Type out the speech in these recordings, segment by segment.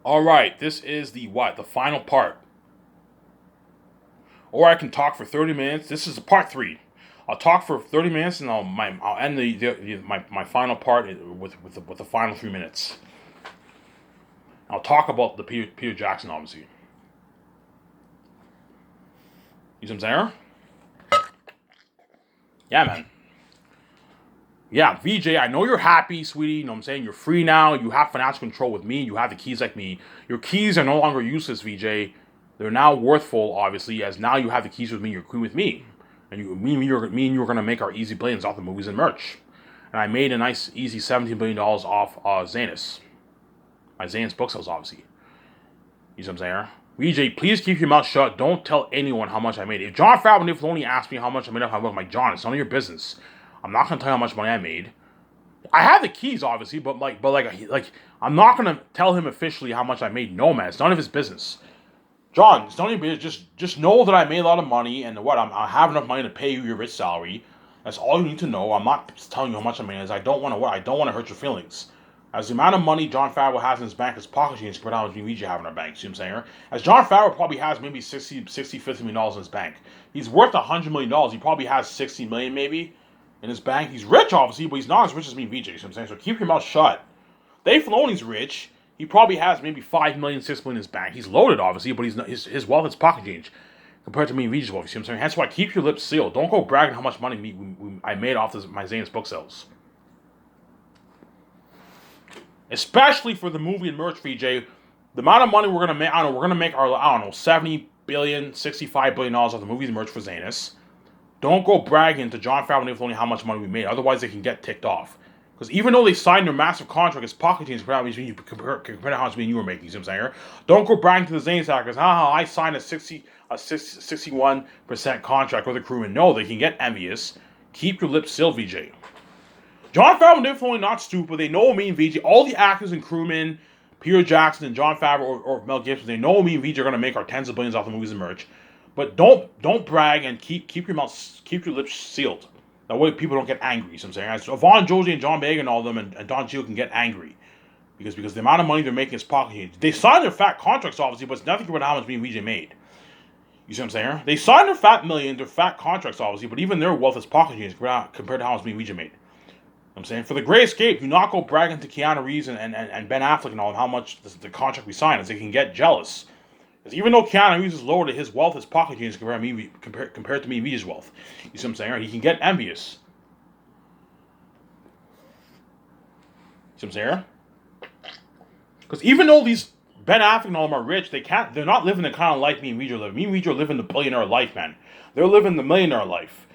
All right, this is the what? The final part. Or I can talk for 30 minutes. This is part three. I'll talk for 30 minutes and I'll end my final part with the final 3 minutes. I'll talk about the Peter Jackson, obviously. You see what I'm saying? Yeah, man. Yeah, VJ, I know you're happy, sweetie. You know what I'm saying? You're free now. You have financial control with me. You have the keys like me. Your keys are no longer useless, VJ. They're now worthful, obviously, as now you have the keys with me. You're queen with me. And me and you are going to make our easy billions off the movies and merch. And I made a nice, easy $17 billion off Zanus. My Zanus book sales, obviously. You see what I'm saying? VJ, please keep your mouth shut. Don't tell anyone how much I made. If John Favreau and Filoni asked me how much I made off my book, I'm like, John, it's none of your business. I'm not going to tell you how much money I made. I have the keys, obviously, but I'm not gonna tell him officially how much I made. No, man, it's none of his business. John, it's none of your business. Just know that I made a lot of money, and what I have enough money to pay you your rich salary. That's all you need to know. I'm not telling you how much I made. As I don't want to what I don't want to hurt your feelings. As the amount of money John Favreau has in his bank, his pocket change compared to how much we have in our bank. See what I'm saying? As John Favreau probably has maybe 50 million dollars in his bank. He's worth $100 million. He probably has 60 million maybe in his bank. He's rich, obviously, but he's not as rich as me, VJ. You know what I'm saying? So keep your mouth shut. Dave Filoni's rich. He probably has maybe 5 million, 6 million in his bank. He's loaded, obviously, but he's not, his wealth is pocket change compared to me and VJ's wealth. You see what I'm saying? That's why keep your lips sealed. Don't go bragging how much money I made off my Zanus book sales. Especially for the movie and merch, VJ. The amount of money we're gonna make, we're gonna make our, 70 billion, $65 billion off the movies and merch for Zanus. Don't go bragging to John Favreau and Dave Filoni how much money we made. Otherwise, they can get ticked off. Because even though they signed their massive contract, it's pocket change compared to how much money you were making. You see what I'm saying? Don't go bragging to the Zanes actors. I signed a 61% contract with a crewman. No, they can get envious. Keep your lips sealed, VJ. John Favreau and Dave Filoni not stupid. They know me and VJ. All the actors and crewmen, Peter Jackson and John Favreau or Mel Gibson, they know me and VJ are gonna make our tens of billions off the movies and merch. But don't brag and keep your mouth, keep your lips sealed. That way people don't get angry. You know what I'm saying? So Vaughn Josie and John Bagan and all of them and Don Cheadle can get angry. Because the amount of money they're making is pocket change. They signed their fat contracts, obviously, but it's nothing compared to how much me and VJ made. You see what I'm saying? They signed their fat contracts, obviously, but even their wealth is pocket change compared to how much me and VJ made. I'm saying for the Great Escape, do not go bragging to Keanu Reeves and Ben Affleck and all of how much the contract we signed, as they can get jealous. Because even though Keanu Reeves is lower, his wealth is pocket change compared to me V's wealth. You see what I'm saying? Right? He can get envious. You see what I'm saying? Because even though these Ben Affleck and all of them are rich, they're not living the kind of life me and Vij are living. Me and Vij are living the billionaire life, man. They're living the millionaire life.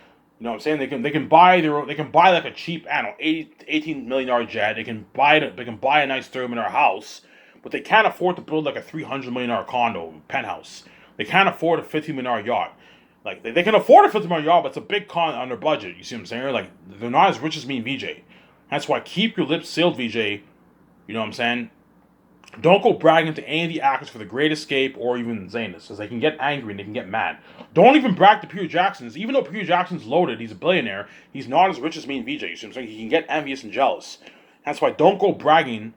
You know what I'm saying? They can buy like a cheap, I don't know, $18 million jet. They can buy a nice $30 million house, but they can't afford to build like a $300 million condo, penthouse. They can't afford a $50 million yacht. Like they can afford a $50 million yacht, but it's a big con on their budget. You see what I'm saying? Like they're not as rich as me and VJ. That's why keep your lips sealed, VJ. You know what I'm saying? Don't go bragging to any of the actors for The Great Escape or even Zanus, because they can get angry and they can get mad. Don't even brag to Peter Jackson. Even though Peter Jackson's loaded, he's a billionaire, he's not as rich as me and VJ. You see what I'm saying? He can get envious and jealous. That's why don't go bragging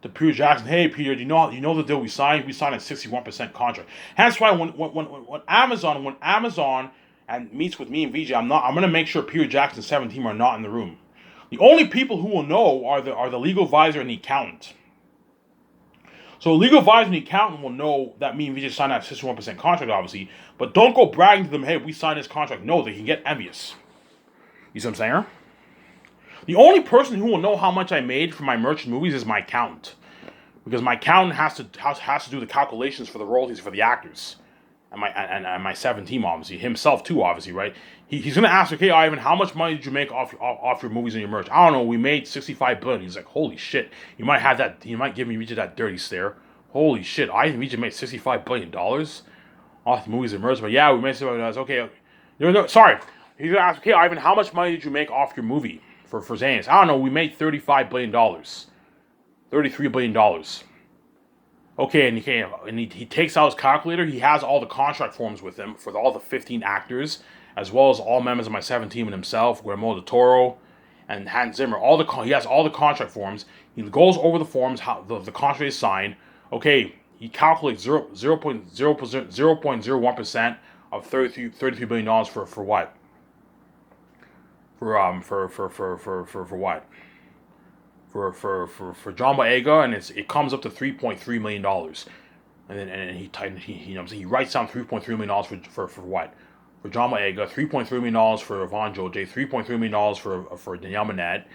to Peter Jackson. Hey, Peter, you know the deal we signed? We signed a 61% contract. That's why when Amazon and meets with me and VJ, I'm gonna make sure Peter Jackson's 17 are not in the room. The only people who will know are the legal advisor and the accountant. So a legal advisor and the accountant will know that me and VJ signed that 61% contract, obviously, but don't go bragging to them, hey, we signed this contract. No, they can get envious. You see what I'm saying? The only person who will know how much I made from my merchant movies is my accountant. Because my accountant has to do the calculations for the royalties for the actors. And my 17 obviously. Himself too, obviously, right? He's gonna ask, okay, Ivan, how much money did you make off your movies and your merch? I don't know, we made 65 billion. He's like, holy shit. You might give me Regis that dirty stare. Holy shit, I and Regis made $65 billion off the movies and merch. But yeah, we made $65 Okay. Sorry. He's gonna ask, okay, Ivan, how much money did you make off your movie for Zanus? I don't know, we made $35 billion. $33 billion. Okay, and he takes out his calculator. He has all the contract forms with him for all the 15 actors, as well as all members of my 7 team and himself, Guillermo del Toro, and Hans Zimmer. He has all the contract forms. He goes over the forms, how the contract is signed. Okay, he calculates 0.01% of $33 billion for what? For what? For John Boyega, and it comes up to $3.3 million. And he writes down $3.3 million for what? For John Boyega, $3.3 million for Yvonne Jose, $3.3 million for Danielle Minette,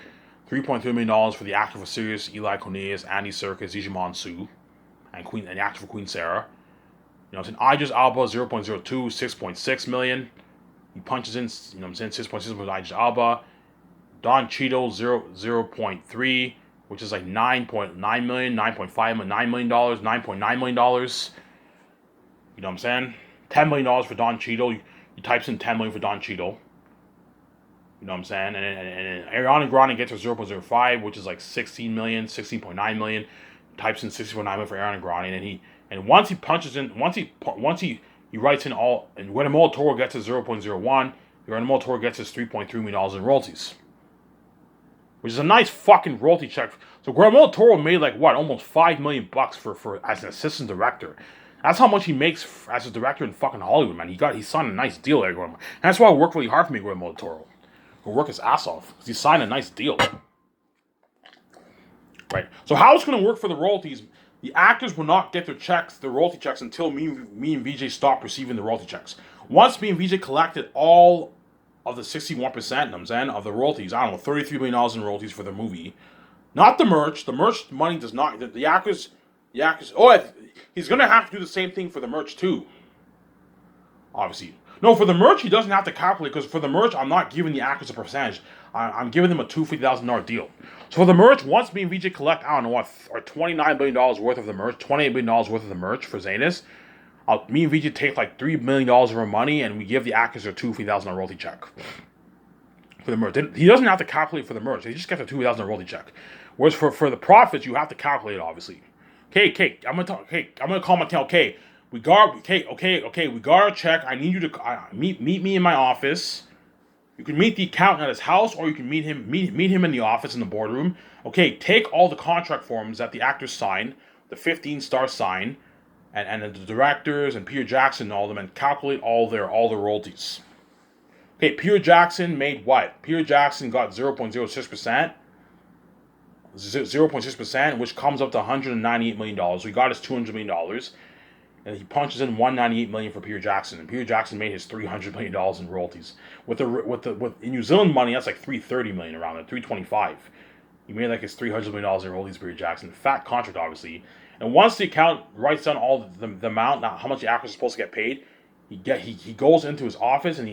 $3.3 million for the actor for Sirius, Eli Cornelius, Andy Serkis, Djimon Su, and the actor for Queen Sarah. Idris Elba 0.02, $6.6 million. He punches in, 6.6 for Idris Elba. Don Cheadle 0.3, which is like $9.9 million, $9.5 million, $9 million, $9.9 million. You know what I'm saying? $10 million for Don Cheadle. He types in $10 million for Don Cheadle. You know what I'm saying? And Ariana Grande gets her 0.05, which is like $16 million, $16.9 million. Types in $16.9 million for Ariana Grande, and once he punches in, once he writes in all, and Guillermo del Toro gets his 0.01, Guillermo del Toro gets his $3.3 million in royalties, which is a nice fucking royalty check. So Guillermo del Toro made like what, almost $5 million for as an assistant director. That's how much he makes as a director in fucking Hollywood, man. He signed a nice deal there, Guillermo. And that's why it worked really hard for me, Guillermo del Toro. He'll work his ass off because he signed a nice deal. Right. So how it's going to work for the royalties? The actors will not get their royalty checks until me and VJ stop receiving the royalty checks. Once me and VJ collected all of the 61%, of the royalties, I don't know, $33 million in royalties for the movie. Not the merch. The merch money does not. The actors. He's going to have to do the same thing for the merch too. Obviously. No, for the merch, he doesn't have to calculate, because for the merch, I'm not giving the actors a percentage. I'm giving them a $250,000 deal. So for the merch, once me and VJ collect, I don't know what, or $29 billion worth of the merch, $28 billion worth of the merch for Zanus, me and VJ take like $3 million of our money, and we give the actors a $250,000 royalty check for the merch. He doesn't have to calculate for the merch. He just gets a $2,000 royalty check. Whereas for the profits, you have to calculate, obviously. Okay, I'm gonna call my tail. Okay, we got our check. I need you to meet me in my office. You can meet the accountant at his house, or you can meet him in the office in the boardroom. Okay, take all the contract forms that the actors sign, the 15-star sign, and the directors and Peter Jackson and all of them, and calculate all the royalties. Okay, Peter Jackson made what? Peter Jackson got 0.06%. 0.6%, which comes up to $198 million. So he got his $200 million. And he punches in $198 million for Peter Jackson, and Peter Jackson made his $300 million in royalties. With in New Zealand money, that's like $330 million around it, $325. He made like his $300 million in royalties, Peter Jackson. Fat contract, obviously. And once the account writes down all the amount, how much the actors are supposed to get paid, he goes into his office, and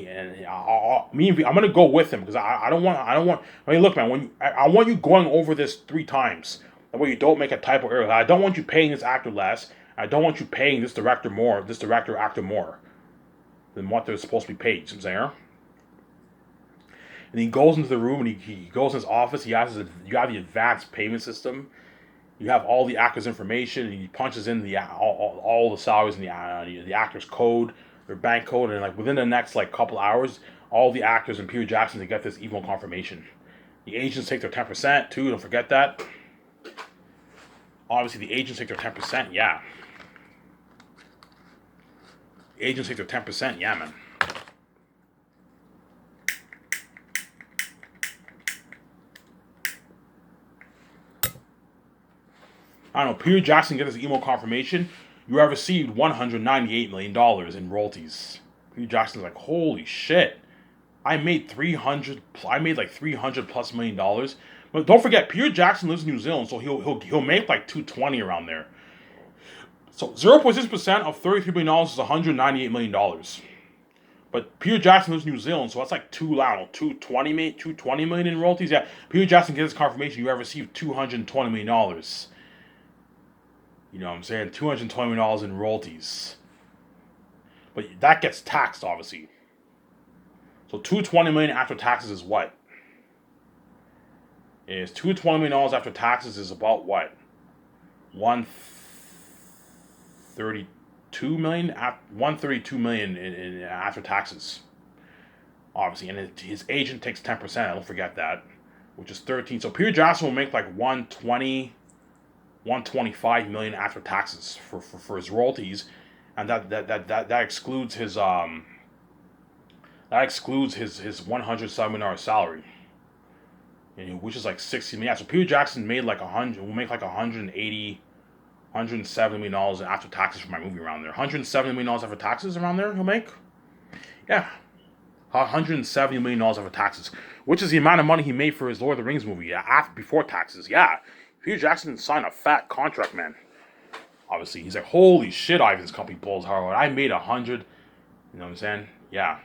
I'm gonna go with him, because I don't want. I mean, look, man, I want you going over this 3 times. That way you don't make a typo error. I don't want you paying this actor less. I don't want you paying this director actor more than what they're supposed to be paid. You know what I'm saying? And he goes into the room, and he goes in his office. You have the advanced payment system. You have all the actors' information, and he punches in all the salaries in the actors' code, their bank code, and like within the next like couple hours, all the actors and Peter Jackson, they get this email confirmation. The agents take their 10% too. Don't forget that. Obviously, the agents take their 10%. Yeah. Agents take their 10%, yeah, man. I don't know, Peter Jackson gets his email confirmation. You have received $198 million in royalties. Peter Jackson's like, holy shit. I made like $300 plus million. But don't forget, Peter Jackson lives in New Zealand, so he'll make like $220 around there. So 0.6% of $33 million is $198 million. But Peter Jackson lives in New Zealand, so that's like $220 million in royalties. Yeah, Peter Jackson gets his confirmation. You have received $220 million. You know what I'm saying? $220 million in royalties. But that gets taxed, obviously. So $220 million after taxes is what? Is $220 million after taxes is about what? $132 million in after taxes, obviously, and his agent takes 10%. Don't forget that, which is 13. So Peter Jackson will make like 120. $125 million after taxes for his royalties, and that excludes his his $107 million salary, which is like 60 million. Yeah, so Peter Jackson made like will make like 180, $170 million after taxes for my movie around there. $170 million after taxes around there he'll make. Yeah, $170 million after taxes, which is the amount of money he made for his Lord of the Rings movie before taxes. Yeah, Peter Jackson signed a fat contract, man. Obviously, he's like, holy shit, Ivan's company pulls hard. I made 100. You know what I'm saying? Yeah.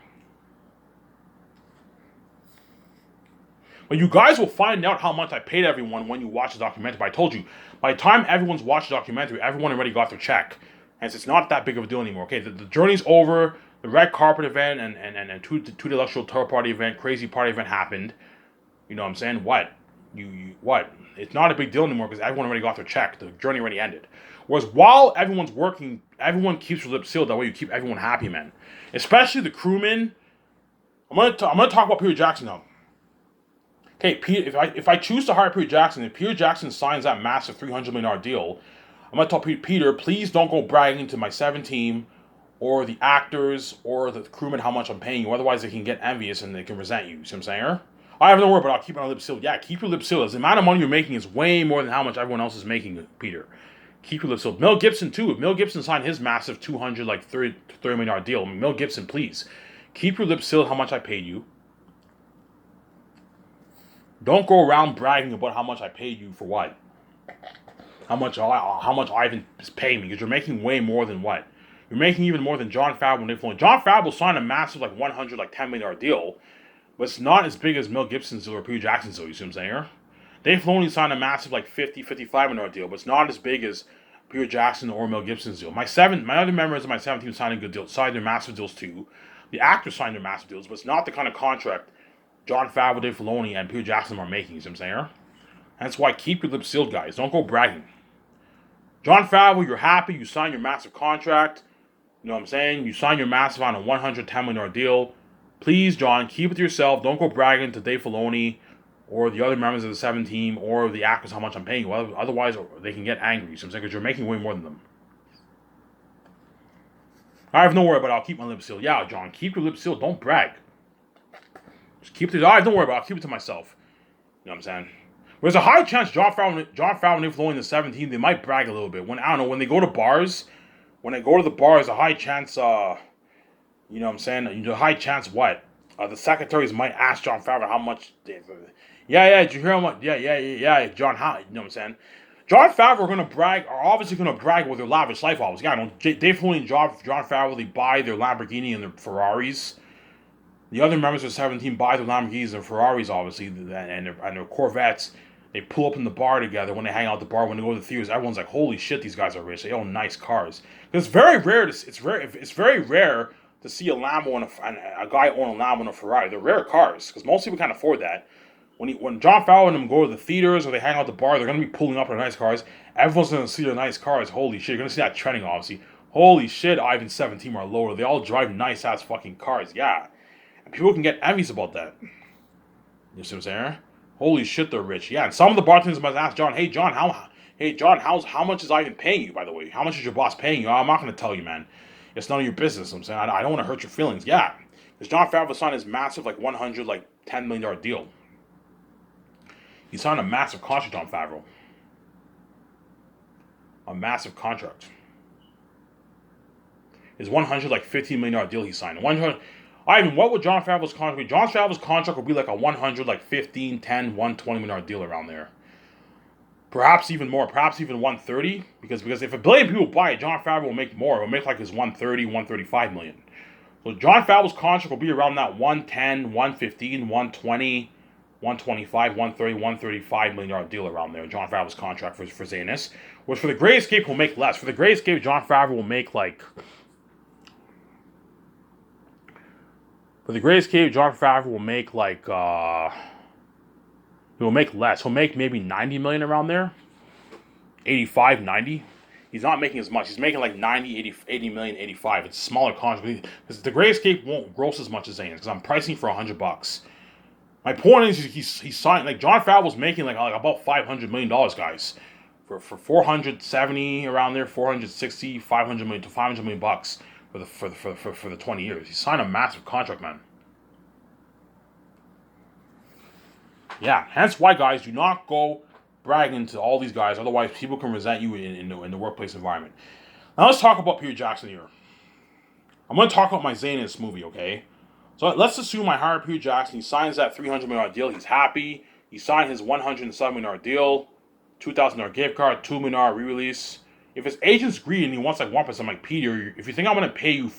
But you guys will find out how much I paid everyone when you watch the documentary. But I told you, by the time everyone's watched the documentary, everyone already got their check. And it's not that big of a deal anymore. Okay, the journey's over. The red carpet event and two deluxe tour party event, crazy party event happened. You know what I'm saying? What? What? It's not a big deal anymore because everyone already got their check. The journey already ended. Whereas while everyone's working, everyone keeps their lips sealed. That way you keep everyone happy, man. Especially the crewmen. I'm gonna talk about Peter Jackson now. Okay, if I choose to hire Peter Jackson, if Peter Jackson signs that massive $300 million deal, I'm gonna tell Peter, please don't go bragging to my 7 team or the actors or the crewmen how much I'm paying you. Otherwise, they can get envious and they can resent you. You see what I'm saying? I have no word, but I'll keep my lips sealed. Yeah, keep your lips sealed. The amount of money you're making is way more than how much everyone else is making, Peter. Keep your lips sealed. Mel Gibson, too. If Mel Gibson signed his massive $230 million deal, Mel Gibson, please. Keep your lips sealed how much I paid you. Don't go around bragging about how much I paid you for what? How much Ivan is paying me, because you're making way more than what? You're making even more than Jon Favreau and Dave Filoni. Jon Favreau signed a massive $10 million deal, but it's not as big as Mel Gibson's deal or Peter Jackson's deal. You see what I'm saying? Dave Filoni signed a massive $55 million deal, but it's not as big as Peter Jackson or Mel Gibson's deal. My other members of my 7 team signed good deals, signed their massive deals too. The actors signed their massive deals, but it's not the kind of contract Jon Favreau, Dave Filoni, and Peter Jackson are making. You see what I'm saying? And that's why keep your lips sealed, guys. Don't go bragging. Jon Favreau, you're happy. You signed your massive contract. You know what I'm saying? You signed your massive on a $110 million deal. Please, John, keep it to yourself. Don't go bragging to Dave Filoni or the other members of the 7 team or the actors how much I'm paying you. Otherwise, they can get angry. You see what I'm saying? Because you're making way more than them. I have no worry, but I'll keep my lips sealed. Yeah, John, keep your lips sealed. Don't brag. Just keep it. I don't worry about it. I'll keep it to myself. You know what I'm saying? There's a high chance Jon Favreau and Dave Filoni in the 17, they might brag a little bit. When they go to bars, a high chance, you know what I'm saying? A high chance what? The secretaries might ask Jon Favreau how much. Did you hear how much? Yeah, John, how? You know what I'm saying? Jon Favreau are obviously going to brag with their lavish life, obviously. Yeah, Dave Filoni and Jon Favreau, they buy their Lamborghini and their Ferraris. The other members of the 7 team buy their Lamborghinis and Ferraris, obviously, and their Corvettes. They pull up in the bar together when they hang out at the bar. When they go to the theaters, everyone's like, "Holy shit, these guys are rich! They own nice cars." It's very rare. It's very rare to see a Lambo and a guy own a Lambo and a Ferrari. They're rare cars because most people can't afford that. When Jon Favreau and them go to the theaters or they hang out at the bar, they're gonna be pulling up in nice cars. Everyone's gonna see their nice cars. Holy shit, you're gonna see that trending, obviously. Holy shit, Ivan's 7 team are lower. They all drive nice ass fucking cars. Yeah. People can get envious about that. You see what I'm saying? Holy shit, they're rich. Yeah, and some of the bartenders must ask John, "Hey, John, how much is Ivan paying you, by the way? How much is your boss paying you?" "I'm not going to tell you, man. It's none of your business." I'm saying, I don't want to hurt your feelings. Yeah, because Jon Favreau signed his massive, $10 million deal. He signed a massive contract, Jon Favreau. A massive contract. His $15 million deal he signed. Ivan, what would Jon Favreau's contract be? Jon Favreau's contract would be like a $15, $10, $120 million deal around there. Perhaps even more. Perhaps even $130. Because if 1 billion people buy it, Jon Favreau will make more. It will make like his $130, $135 million. So Jon Favreau's contract will be around that $110, $115, $120, $125, $130, $135 million deal around there. Jon Favreau's contract for Zanus. Which for the Great Escape will make less. For the Great Escape, Jon Favreau will make For the Great Escape, Jon Favreau will make he will make less. He'll make maybe $90 million around there. 85, 90. He's not making as much. He's making like 90, 80 million, 85. It's a smaller contract. Because the Great Escape won't gross as much as Zane's. Because I'm pricing for $100. My point is he's signed, Jon Favreau's making about $500 million, guys, for 470 around there, 460, 500 million to 500 million bucks for the 20 years. He signed a massive contract, man. Yeah, hence why, guys, do not go bragging to all these guys. Otherwise, people can resent you in the workplace environment. Now, let's talk about Peter Jackson here. I'm going to talk about my Zayn in this movie, okay? So let's assume I hire Peter Jackson. He signs that $300 million deal. He's happy. He signed his $107 million deal, $2,000 gift card, $2 million re-release. If his agent's greedy and he wants like 1%, I'm like, Peter, if you think I'm going to pay you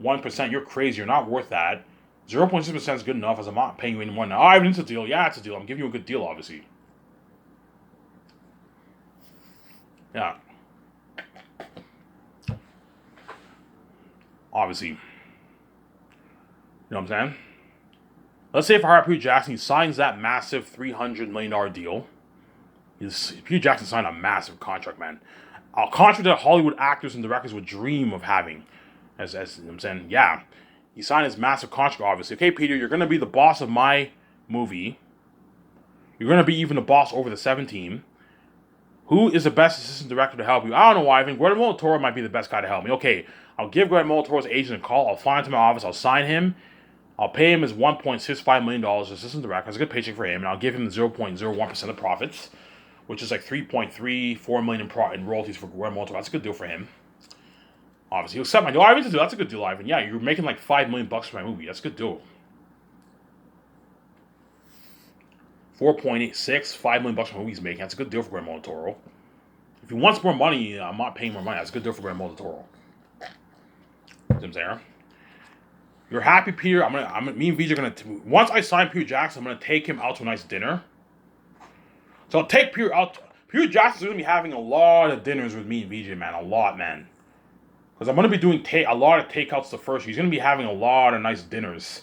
1%, you're crazy. You're not worth that. 0.6% is good enough, as I'm not paying you any more now. Oh, it's a deal. Yeah, it's a deal. I'm giving you a good deal, obviously. Yeah. Obviously. You know what I'm saying? Let's say if I hire Peter Jackson, he signs that massive $300 million deal. Peter Jackson signed a massive contract, man. A contract that Hollywood actors and directors would dream of having. As you know what I'm saying? Yeah. He signed his massive contract, obviously. Okay, Peter, you're going to be the boss of my movie. You're going to be even the boss over the 7 team. Who is the best assistant director to help you? I don't know, Ivan. Guillermo del Toro might be the best guy to help me. Okay, I'll give Guillermo del Toro's agent a call. I'll fly into my office. I'll sign him. I'll pay him his $1.65 million as assistant director. That's a good paycheck for him. And I'll give him 0.01% of profits, which is like $3.34 million in royalties for Guillermo del Toro. That's a good deal for him. Obviously, he'll accept my deal. Ivan's a deal. That's a good deal, Ivan. Yeah, you're making like $5 million for my movie. That's a good deal. 4.86, $5 million for my movie he's making. That's a good deal for Guillermo del Toro. If he wants more money, I'm not paying more money. That's a good deal for Guillermo del Toro. Tim's there. You're happy, Peter. Me and VJ are gonna. Once I sign Peter Jackson, I'm gonna take him out to a nice dinner. So I'll take Peter out. Peter Jackson's gonna be having a lot of dinners with me and VJ, man. A lot, man. Because I'm going to be doing a lot of takeouts the first year. He's going to be having a lot of nice dinners.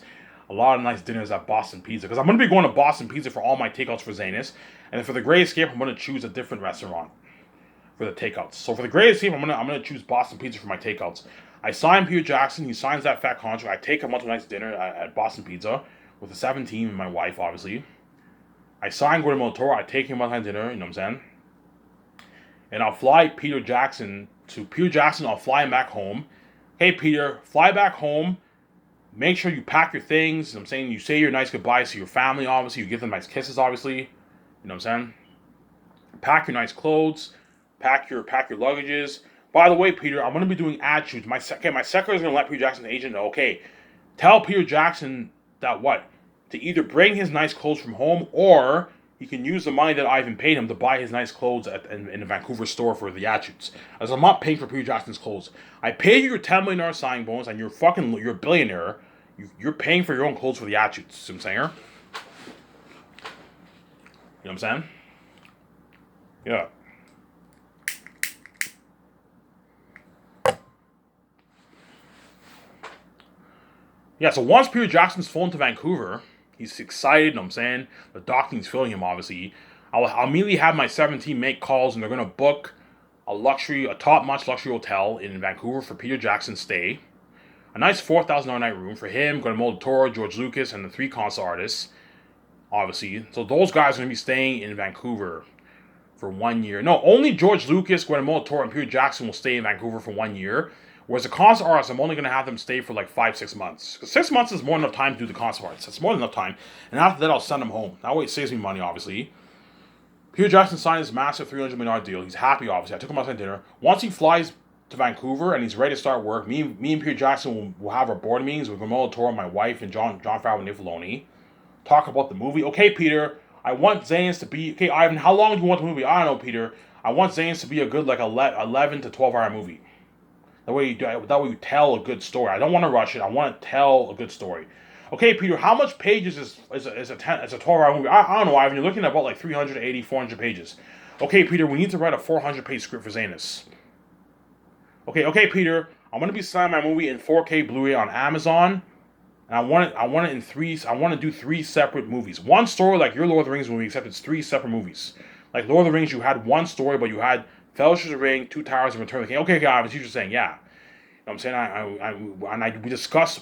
A lot of nice dinners at Boston Pizza. Because I'm going to be going to Boston Pizza for all my takeouts for Zanus. And for the Great Escape, I'm going to choose a different restaurant for the takeouts. So for the Great Escape, I'm going to choose Boston Pizza for my takeouts. I sign Peter Jackson. He signs that fat contract. I take him out to a nice dinner at Boston Pizza with the 17 and my wife, obviously. I sign Guillermo del Toro. I take him out to dinner. You know what I'm saying? And I'll fly Peter Jackson. I'll fly him back home. Hey, Peter, fly back home. Make sure you pack your things. You know what I'm saying? You say your nice goodbyes to your family, obviously. You give them nice kisses, obviously. You know what I'm saying? Pack your nice clothes. Pack your luggages. By the way, Peter, I'm going to be doing ad shoots. My secretary is going to let Peter Jackson's agent know, okay, tell Peter Jackson that what? To either bring his nice clothes from home or he can use the money that Ivan paid him to buy his nice clothes in the Vancouver store for the ad shoots. As I'm not paying for Peter Jackson's clothes. I paid you your $10 million signing bonus and you're a billionaire. You're paying for your own clothes for the ad shoots. See what I'm saying? You know what I'm saying? Yeah. Yeah, so once Peter Jackson's flown to Vancouver, he's excited, you know what I'm saying? The docking's filling him, obviously. I'll immediately have my 17 make calls, and they're going to book a top-notch luxury hotel in Vancouver for Peter Jackson's stay. A nice $4,000 night room for him, Guillermo del Toro, George Lucas, and the 3 concert artists, obviously. So those guys are going to be staying in Vancouver for 1 year. No, only George Lucas, Guillermo del Toro, and Peter Jackson will stay in Vancouver for 1 year. Whereas the concert artists, I'm only going to have them stay for like 5-6 months. Because 6 months is more than enough time to do the concert artists. That's more than enough time. And after that, I'll send them home. That way it saves me money, obviously. Peter Jackson signed his massive $300 million deal. He's happy, obviously. I took him out to dinner. Once he flies to Vancouver and he's ready to start work, me and Peter Jackson will have our board meetings with Guillermo del Toro, my wife, and John Favreau and Nick Filoni. Talk about the movie. Okay, Peter, I want Zane's to be... Okay, Ivan, how long do you want the movie? I don't know, Peter. I want Zane's to be a good, like, 11 to 12-hour movie. That way you tell a good story. I don't want to rush it. I want to tell a good story. Okay, Peter, how much pages is a 12-hour movie? I don't know, Ivan. You're looking at about like 380, 400 pages. Okay, Peter, we need to write a 400-page script for Zanus. Okay, Peter, I'm going to be selling my movie in 4K Blu-ray on Amazon. And I want it in 3. I want to do 3 separate movies. One story like your Lord of the Rings movie, except it's 3 separate movies. Like Lord of the Rings, you had one story, but you had Fellowship of the Ring, Two Towers, and Return of the King. Okay, guys, you're just saying, yeah. You know what I'm saying?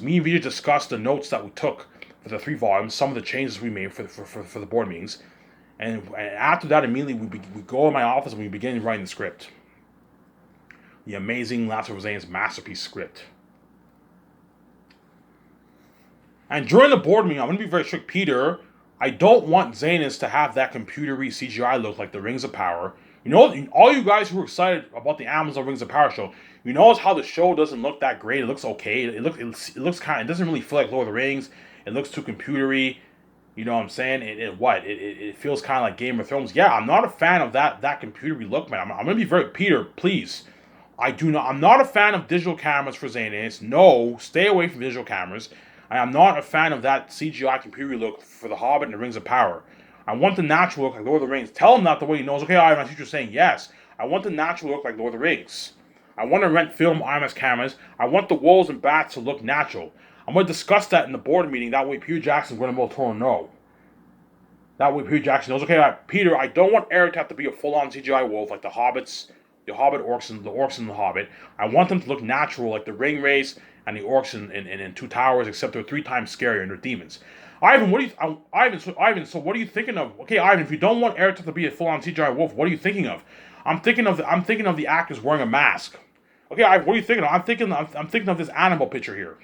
Me and Vijay discussed the notes that we took for the 3 volumes, some of the changes we made for the board meetings. And after that, immediately we go in my office and we begin writing the script. The amazing Last of Zane's masterpiece script. And during the board meeting, I'm going to be very strict. Peter, I don't want Zanus to have that computery CGI look like the Rings of Power. You know, all you guys who are excited about the Amazon Rings of Power show, you know how the show doesn't look that great. It looks okay. It looks kind of, it doesn't really feel like Lord of the Rings. It looks too computery. You know what I'm saying? It feels kind of like Game of Thrones. Yeah, I'm not a fan of that computery look, man. I'm going to be very, Peter, please. I'm not a fan of digital cameras for Zanus. No, stay away from digital cameras. I am not a fan of that CGI computer look for The Hobbit and the Rings of Power. I want the natural look like Lord of the Rings. Tell him that the way he knows. Okay, my teacher's saying yes. I want the natural look like Lord of the Rings. I want to rent film IMAX cameras. I want the wolves and bats to look natural. I'm going to discuss that in the board meeting. That way Peter Jackson's going to tell him no. That way Peter Jackson knows, okay, Peter, I don't want Eric to have to be a full-on CGI wolf like the Hobbits, the Hobbit orcs and the Hobbit. I want them to look natural like the ring race and the orcs in Two Towers, except they're 3 times scarier and they're demons. Ivan, so what are you thinking of? Okay, Ivan, if you don't want Eric to be a full-on CGI wolf, what are you thinking of? I'm thinking of the actors wearing a mask. Okay, Ivan, what are you thinking of? I'm thinking of this animal picture here.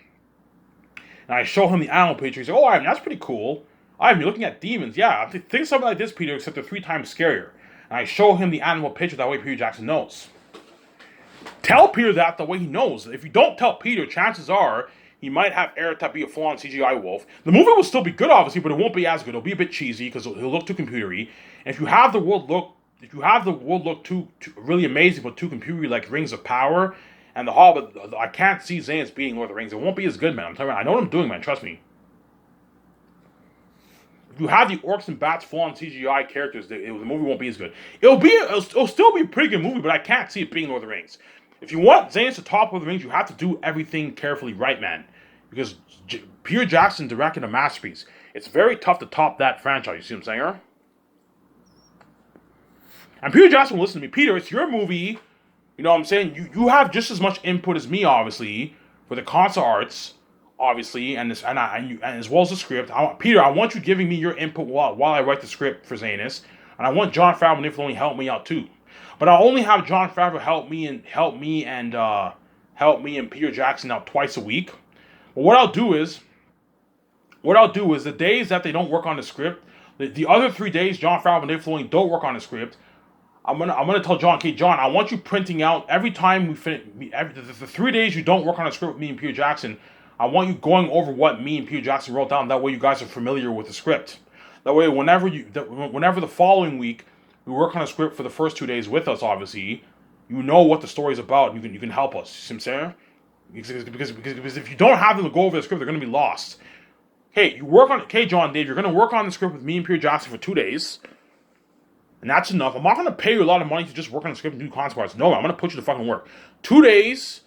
And I show him the animal picture. He's like, oh, Ivan, that's pretty cool. Ivan, you're looking at demons. Yeah, think something like this, Peter, except they're 3 times scarier. And I show him the animal picture. That way Peter Jackson knows. Tell Peter that the way he knows. If you don't tell Peter, chances are he might have Eric to be a full-on CGI wolf. The movie will still be good, obviously, but it won't be as good. It'll be a bit cheesy because he'll look too computery. And if you have the world look too really amazing but too computery like Rings of Power and The Hobbit, I can't see Zanus being Lord of the Rings. It won't be as good, man. I'm telling you, I know what I'm doing, man. Trust me. If you have the orcs and bats full-on CGI characters, the movie won't be as good. It'll still be a pretty good movie, but I can't see it being Lord of the Rings. If you want Zanus to top Lord of the Rings, you have to do everything carefully right, man. Because Peter Jackson directed a masterpiece. It's very tough to top that franchise. You see what I'm saying, Aaron? And Peter Jackson will listen to me. Peter, it's your movie. You know what I'm saying? You have just as much input as me, obviously, for the concept arts, obviously, and as well as the script. Peter, I want you giving me your input while I write the script for Zanus. And I want Jon Favreau and Dave Filoni help me out too. But I'll only have Jon Favreau help me and Peter Jackson out twice a week. But what I'll do is the days that they don't work on the script, the other 3 days Jon Favreau and Dave Filoni don't work on the script, I'm gonna tell John, okay, John, I want you printing out every time we finish. The 3 days you don't work on a script with me and Peter Jackson, I want you going over what me and Peter Jackson wrote down. That way, you guys are familiar with the script. That way, whenever the following week we work on a script for the first 2 days with us, obviously, you know what the story's about. And you can help us. You see what I'm saying? Because if you don't have them to go over the script, they're gonna be lost. Hey, John, Dave, you're gonna work on the script with me and Peter Jackson for 2 days. And that's enough. I'm not going to pay you a lot of money to just work on the script and do concept parts. No, I'm going to put you to fucking work. 2 days.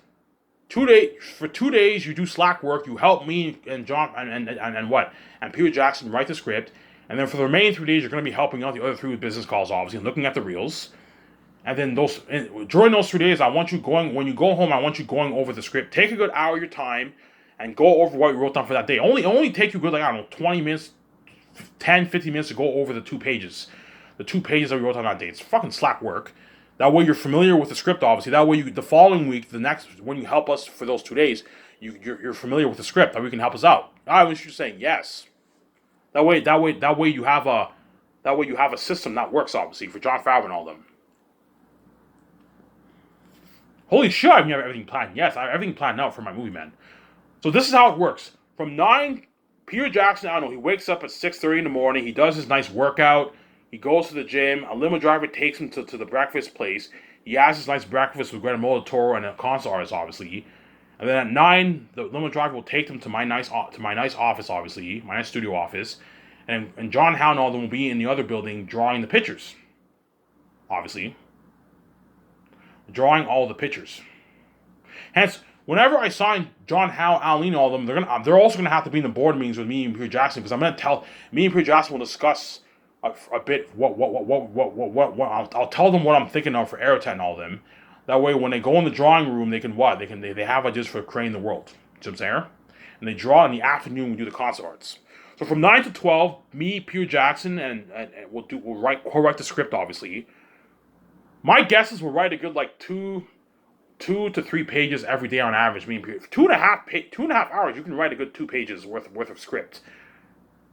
For 2 days, you do slack work. You help me and John and Peter Jackson write the script. And then for the remaining 3 days, you're going to be helping out the other 3 with business calls, obviously, and looking at the reels. And then during those 3 days, when you go home, I want you going over the script. Take a good hour of your time and go over what you wrote down for that day. Only take you good, 20 minutes, 10, 15 minutes to go over the 2 pages. The 2 pages that we wrote on that day. It's fucking slack work. That way you're familiar with the script, obviously. That way the following week, when you help us for those 2 days, you're familiar with the script. That way you can help us out. I was just saying yes. That way you have a system that works, obviously, for Jon Favreau and all them. Holy shit, I have everything planned. Yes, I have everything planned out for my movie, man. So this is how it works. From 9, Peter Jackson, I don't know, he wakes up at 6:30 in the morning. He does his nice workout. He goes to the gym. A limo driver takes him to the breakfast place. He has his nice breakfast with Guillermo del Toro and a concert artist, obviously. And then at 9, the limo driver will take them to my nice office, obviously, my nice studio office. And John Howe and all of them will be in the other building drawing the pictures, obviously. Drawing all the pictures. Hence, whenever I sign John Howe, Alan, and all of them, they're also going to have to be in the board meetings with me and Peter Jackson, because I'm going to tell me and Peter Jackson will discuss a bit what I'll tell them what I'm thinking of for Aerotet and all of them. That way, when they go in the drawing room, they have ideas for creating the world. You know what I'm saying? And they draw in the afternoon. We do the concept arts. So from 9 to 12, me, Peter Jackson, and we'll correct the script, obviously. My guess is we'll write a good like two to 3 pages every day on average. Meaning 2.5 hours, you can write a good 2 pages worth of script,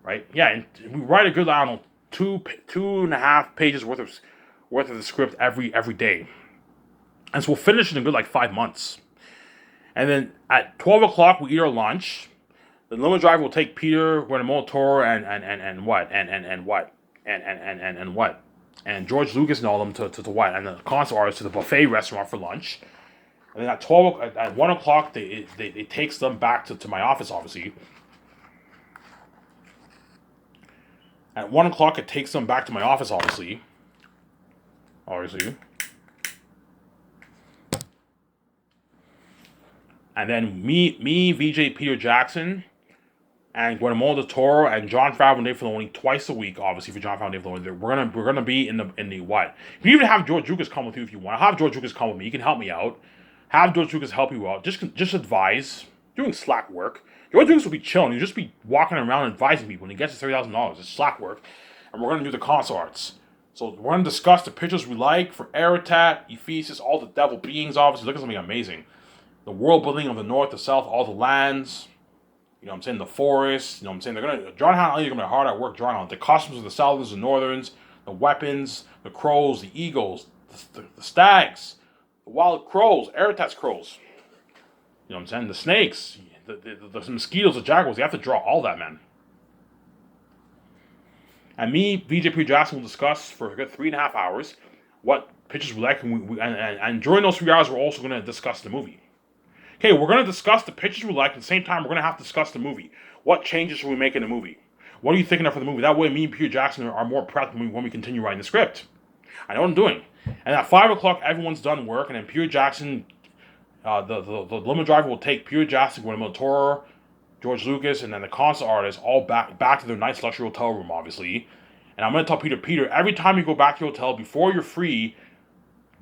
right? Yeah, and we write a good, I don't know, 2.5 pages worth of the script every day, and so we'll finish in a good like 5 months. And then at 12 o'clock we eat our lunch. The limo driver will take Peter, Guillermo Toro, and what, and George Lucas and all them to what, and the concert artists to the buffet restaurant for lunch. And then at 1 o'clock, it takes them back to my office, obviously. At 1 o'clock, it takes them back to my office, obviously. And then me, VJ, Peter Jackson, and Guillermo del Toro and Jon Favreau and Dave Filoni twice a week, obviously for Jon Favreau and Dave Filoni. We're gonna be in the what? You can even have George Lucas come with you if you want. Have George Lucas come with me. You can help me out. Have George Lucas help you out. Just advise. Doing slack work. George Lucas will be chilling. He'll just be walking around advising people when he gets to $30,000. It's slack work. And we're gonna do the console arts. So we're gonna discuss the pictures we like for Aratat, Ephesus, all the devil beings, obviously. Look at something amazing. The world building of the north, the south, all the lands. You know what I'm saying? The forest. You know what I'm saying? John Hannah is going to be hard at work drawing on the costumes of the Southerns and Northerns, the weapons, the crows, the eagles, the stags, the wild crows, Aratat's crows. You know what I'm saying? The snakes, the mosquitoes, the jaguars. You have to draw all that, man. And me, VJ P. Jackson, will discuss for a good 3.5 hours what pictures we like, and during those 3 hours, we're also going to discuss the movie. Okay, we're going to discuss the pictures we like. At the same time, we're going to have to discuss the movie. What changes should we make in the movie? What are you thinking of for the movie? That way, me and Peter Jackson are more prepped when we continue writing the script. I know what I'm doing. And at 5 o'clock, everyone's done work, and then Peter Jackson, the limo driver will take Peter Jackson, Guillermo del Toro, George Lucas, and then the concert artists all back to their nice luxury hotel room, obviously. And I'm going to tell Peter, every time you go back to your hotel, before you're free,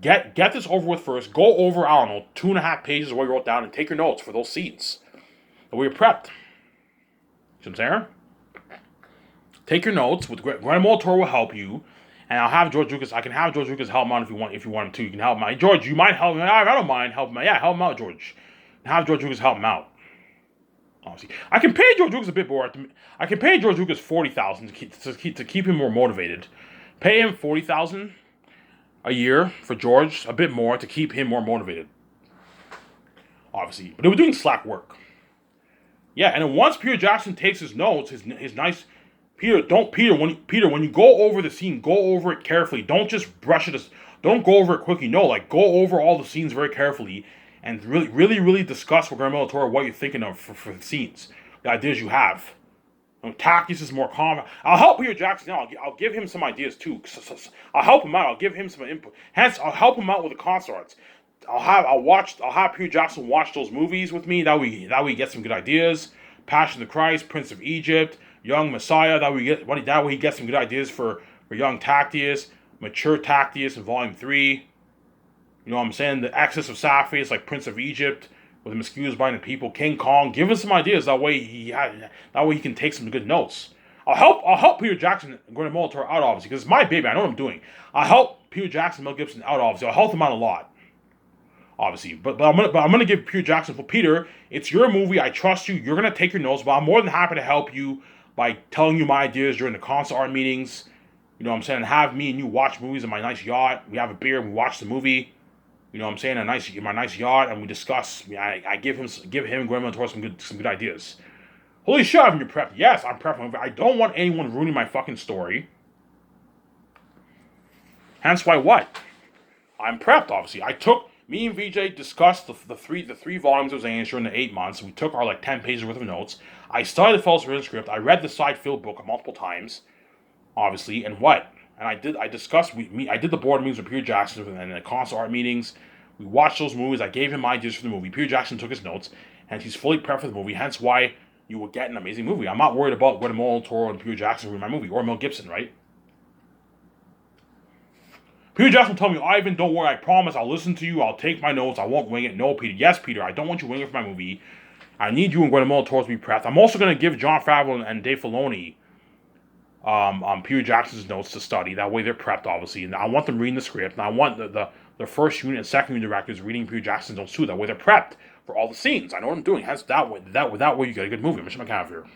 Get this over with first. Go over, I don't know, 2.5 pages of what you wrote down and take your notes for those scenes. The way you're prepped. You know what I'm saying? Take your notes. With Guillermo del Toro will help you. And I'll have George Lucas. I can have George Lucas help him out if you want him to. You can help him out. George, you might help him out. I don't mind helping him out. Yeah, help him out, George. And have George Lucas help him out. Obviously. I can pay George Lucas a bit more. I can pay George Lucas $40,000 to keep him more motivated. Pay him $40,000 a year for George, a bit more to keep him more motivated. Obviously. But they were doing slack work. Yeah, and then once Peter Jackson takes his notes, his nice when you go over the scene, go over it carefully. Don't just brush it. Don't go over it quickly. No, like go over all the scenes very carefully and really discuss with Guillermo del Toro what you're thinking of for the scenes, the ideas you have. Tactics is more calm. I'll help Peter Jackson out. I'll give him some ideas too. I'll help him out. I'll give him some input. Hence, I'll help him out with the concert arts. I'll have Peter Jackson watch those movies with me. That way he gets some good ideas. Passion of the Christ, Prince of Egypt, Young Messiah. That way he gets some good ideas for young Tactius, mature Tactius in Volume 3. You know what I'm saying? The Exodus of Sapphires, like Prince of Egypt, with the mosquitoes biting the people, King Kong. Give him some ideas. That way he can take some good notes. I'll help Peter Jackson and Guillermo del Toro out, obviously, because it's my baby. I know what I'm doing. I'll help Peter Jackson, Mel Gibson out, obviously. I'll help them out a lot, obviously. But I'm gonna give Peter Jackson for Peter. It's your movie. I trust you. You're gonna take your notes, but I'm more than happy to help you by telling you my ideas during the concert art meetings. You know what I'm saying? Have me and you watch movies in my nice yacht. We have a beer. We watch the movie. You know what I'm saying? My nice yacht, and we discuss. I give him Guillermo del Toro some good ideas. Holy shit, you're prepped. Yes, I'm prepped. I don't want anyone ruining my fucking story. Hence why what? I'm prepped, obviously. Me and VJ discussed the three volumes of Zanes during the 8 months. We took our 10 pages worth of notes. I studied the False Written Script. I read the side field book multiple times, obviously, and what? And I did the board meetings with Peter Jackson and the concert art meetings. We watched those movies. I gave him ideas for the movie. Peter Jackson took his notes, and he's fully prepped for the movie. Hence why you will get an amazing movie. I'm not worried about Guillermo del Toro and Peter Jackson in my movie, or Mel Gibson, right? Peter Jackson told me, Ivan, don't worry. I promise I'll listen to you. I'll take my notes. I won't wing it. No, Peter. Yes, Peter. I don't want you winging it for my movie. I need you and Guillermo del Toro to be prepped. I'm also going to give Jon Favreau and Dave Filoni Peter Jackson's notes to study. That way they're prepped, obviously. And I want them reading the script. And I want the first unit and second unit directors reading Peter Jackson's notes too. That way they're prepped for all the scenes. I know what I'm doing. That way you get a good movie. Mission McCaffrey.